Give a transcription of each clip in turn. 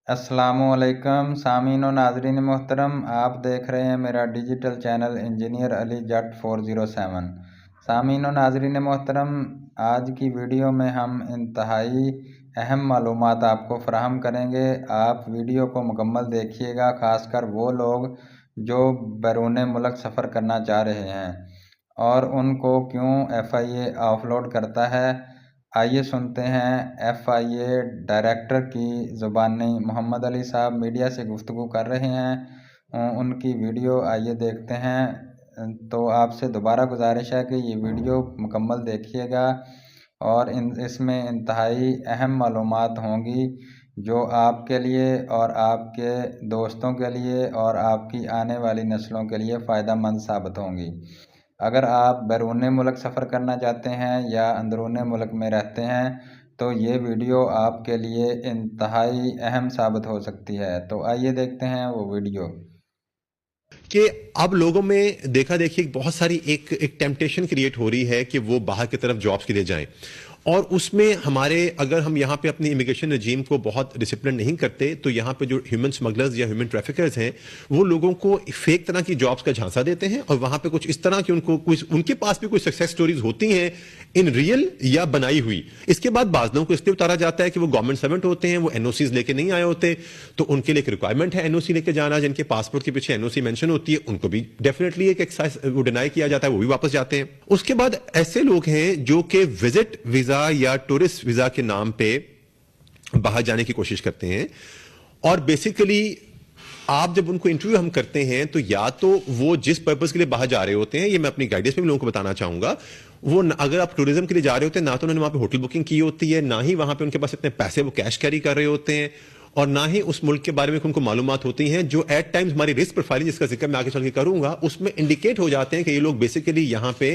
अस्सलामुअलैकुम सामीन और नाजरीन मोहतरम, आप देख रहे हैं मेरा डिजिटल चैनल इंजीनियर अली जट 407। सामीन और नाजरीन मोहतरम, आज की वीडियो में हम इंतहाई अहम मालूमात आपको फ़राहम करेंगे। आप वीडियो को मुकम्मल देखिएगा, ख़ासकर वो लोग जो बैरून मुल्क सफ़र करना चाह रहे हैं और उनको क्यों FIA ऑफलोड करता है। आइए सुनते हैं FIA डायरेक्टर की ज़ुबानी। मोहम्मद अली साहब मीडिया से गुफ्तगू कर रहे हैं, उनकी वीडियो आइए देखते हैं। तो आपसे दोबारा गुजारिश है कि ये वीडियो मुकम्मल देखिएगा और इसमें इंतहाई अहम मालूमात होंगी जो आपके लिए और आपके दोस्तों के लिए और आपकी आने वाली नस्लों के लिए फ़ायदा मंद साबित होंगी। अगर आप बैरून मुल्क सफ़र करना चाहते हैं या अंदरून मुल्क में रहते हैं तो ये वीडियो आपके लिए इंतहाई अहम साबित हो सकती है। तो आइए देखते हैं वो वीडियो। कि अब लोगों में देखा देखी बहुत सारी एक टेम्पटेशन क्रिएट हो रही है कि वो बाहर की तरफ जॉब्स के लिए जाएं, और उसमें हमारे अगर हम यहाँ पे अपनी इमिग्रेशन रजीम को बहुत डिसिप्लिन नहीं करते तो यहाँ पे जो ह्यूमन स्मगलर्स या ह्यूमन ट्रैफिकर्स हैं वो लोगों को फेक तरह की जॉब्स का झांसा देते हैं, और वहाँ पे कुछ इस तरह की उनके पास भी कुछ सक्सेस स्टोरीज होती हैं इन रियल या बनाई हुई। इसके बाद बाज़ लोगों को इसलिए उतारा जाता है कि वो गवर्नमेंट सर्वेंट होते हैं, वो NOCs लेके नहीं आए होते, तो उनके लिए एक रिक्वायरमेंट है NOC लेके जाना। जिनके पासपोर्ट के पीछे NOC मेंशन होती है उनको भी डेफिनेटली एक एक्साइज वो डिनाई किया जाता है, वो भी वापस जाते हैं। उसके बाद ऐसे लोग हैं जो कि विजिट वीजा या टूरिस्ट वीजा के नाम पे बाहर जाने की कोशिश करते हैं, और बेसिकली आप जब उनको इंटरव्यू हम करते हैं तो या तो वो जिस पर्पस के लिए बाहर जा रहे होते हैं, ये मैं अपनी गाइडेंस में भी लोगों को बताना चाहूंगा, वो अगर आप टूरिज्म के लिए जा रहे होते हैं ना तो उन्होंने वहां पे होटल बुकिंग की होती है, ना ही वहां पे उनके पास इतने पैसे वो कैश कैरी कर रहे होते हैं, और ना ही उस मुल्क के बारे में उनको मालूमात होती हैं जो एट टाइम्स हमारी रिस्क प्रोफाइलिंग जिसका जिक्र मैं आगे चल के करूंगा उसमें इंडिकेट हो जाते हैं कि ये लोग बेसिकली यहां पे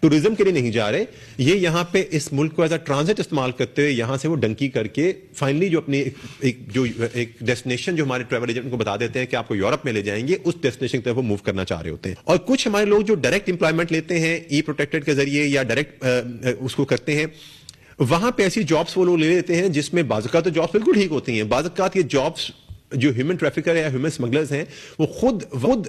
टूरिज्म के लिए नहीं जा रहे, ये यहां पे इस मुल्क को एज अ ट्रांजिट इस्तेमाल करते हुए यहां से वो डंकी करके फाइनली जो अपनी एक डेस्टिनेशन जो हमारे ट्रैवल एजेंट को बता देते हैं कि आपको यूरोप में ले जाएंगे, उस डेस्टिनेशन की तरफ वो मूव करना चाह रहे होते हैं। और कुछ हमारे लोग जो डायरेक्ट इंप्लॉयमेंट लेते हैं ई प्रोटेक्टेड के जरिए या डायरेक्ट उसको करते हैं, वहां पे ऐसी जॉब्स वो लोग ले लेते हैं जिसमें बाज़-औक़ात तो जॉब्स बिल्कुल ठीक होती हैं, बाज़-औक़ात ये जॉब्स जो ह्यूमन ट्रैफिकर या ह्यूमन स्मगलर्स हैं वो खुद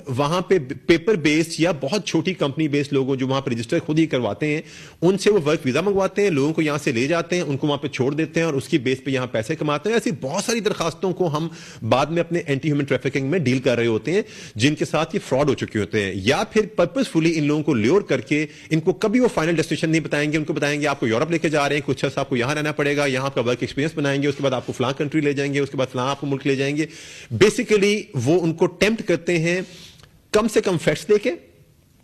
वहां पे पेपर बेस्ड या बहुत छोटी कंपनी बेस्ड लोगों जो वहां पे रजिस्टर खुद ही करवाते हैं, उनसे वो वर्क वीजा मंगवाते हैं, लोगों को यहां से ले जाते हैं, उनको वहां पे छोड़ देते हैं और उसकी बेस पे यहां पैसे कमाते हैं। ऐसी बहुत सारी दरखास्तों को हम बाद में अपने एंटी ह्यूमन ट्रैफिकिंग में डील कर रहे होते हैं जिनके साथ ये फ्रॉड हो चुके होते हैं, या फिर पर्पसफुली इन लोगों को ल्योर करके इनको कभी वो फाइनल डेस्टिनेशन नहीं बताएंगे, उनको बताएंगे आपको यूरोप लेके जा रहे हैं, कुछ अर्सा आपको यहां रहना पड़ेगा, यहां आपका वर्क एक्सपीरियंस बनाएंगे, उसके बाद आपको फलां कंट्री ले जाएंगे, उसके बाद फलां आपको मुल्क ले जाएंगे। बेसिकली वो उनको टेम्प्ट करते हैं कम से कम फैक्ट्स देके,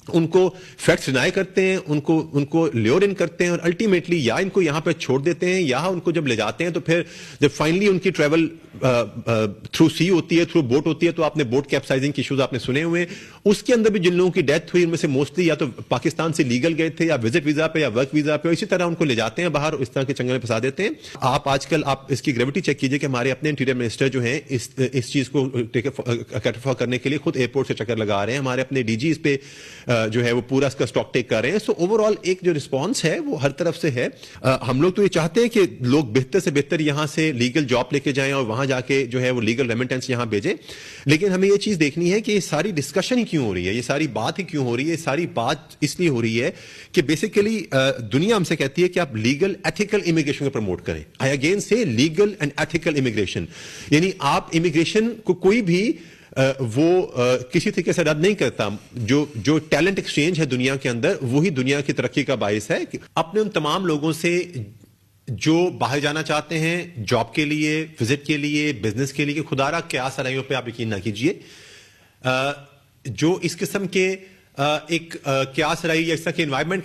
उनको फैक्ट्स डिनाई करते हैं, उनको ल्योर इन करते हैं, और अल्टीमेटली या इनको यहां पे छोड़ देते हैं या उनको जब ले जाते हैं तो फिर जब फाइनली उनकी ट्रैवल थ्रू सी होती है, थ्रू बोट होती है, तो आपने बोट कैप्साइजिंग के इश्यूज आपने सुने हुए हैं, उसके अंदर भी जिन लोगों की डेथ हुई उनमें से मोस्टली या तो पाकिस्तान से लीगल गए थे या विजिट वीजा पे या वर्क वीजा पे, इसी तरह उनको ले जाते हैं बाहर, इस तरह के चंगल में फंसा देते हैं। आप आजकल आप इसकी ग्रेविटी चेक कीजिए कि हमारे अपने इंटीरियर मिनिस्टर जो हैं इस चीज को करने के लिए खुद एयरपोर्ट से चक्कर लगा रहे हैं, हमारे अपने DG इस पे जो है वो पूरा इसका स्टॉक टेक कर रहे हैं। सो ओवरऑल एक जो रिस्पांस है वो हर तरफ से है। हम लोग तो ये चाहते हैं कि लोग बेहतर से बेहतर यहां से लीगल जॉब लेके जाएं और वहां जाके जो है वो लीगल रेमिटेंस यहां भेजें, लेकिन हमें ये चीज देखनी है कि ये सारी डिस्कशन ही क्यों हो रही है, ये सारी बात ही क्यों हो रही है। सारी बात इसलिए हो रही है कि बेसिकली दुनिया हमसे कहती है कि आप लीगल एथिकल इमिग्रेशन को प्रमोट करें। आई अगेन से लीगल एंड एथिकल इमिग्रेशन, यानी आप इमिग्रेशन को कोई भी किसी तरीके से रद्द नहीं करता। जो टैलेंट एक्सचेंज है दुनिया के अंदर वही दुनिया की तरक्की का बायस है। कि अपने उन तमाम लोगों से जो बाहर जाना चाहते हैं जॉब के लिए, विजिट के लिए, बिजनेस के लिए, कि खुदारा क्या सराइयों पे आप यकीन ना कीजिए, जो इस किस्म के एक क्या सराई या इस तरह के एनवायरमेंट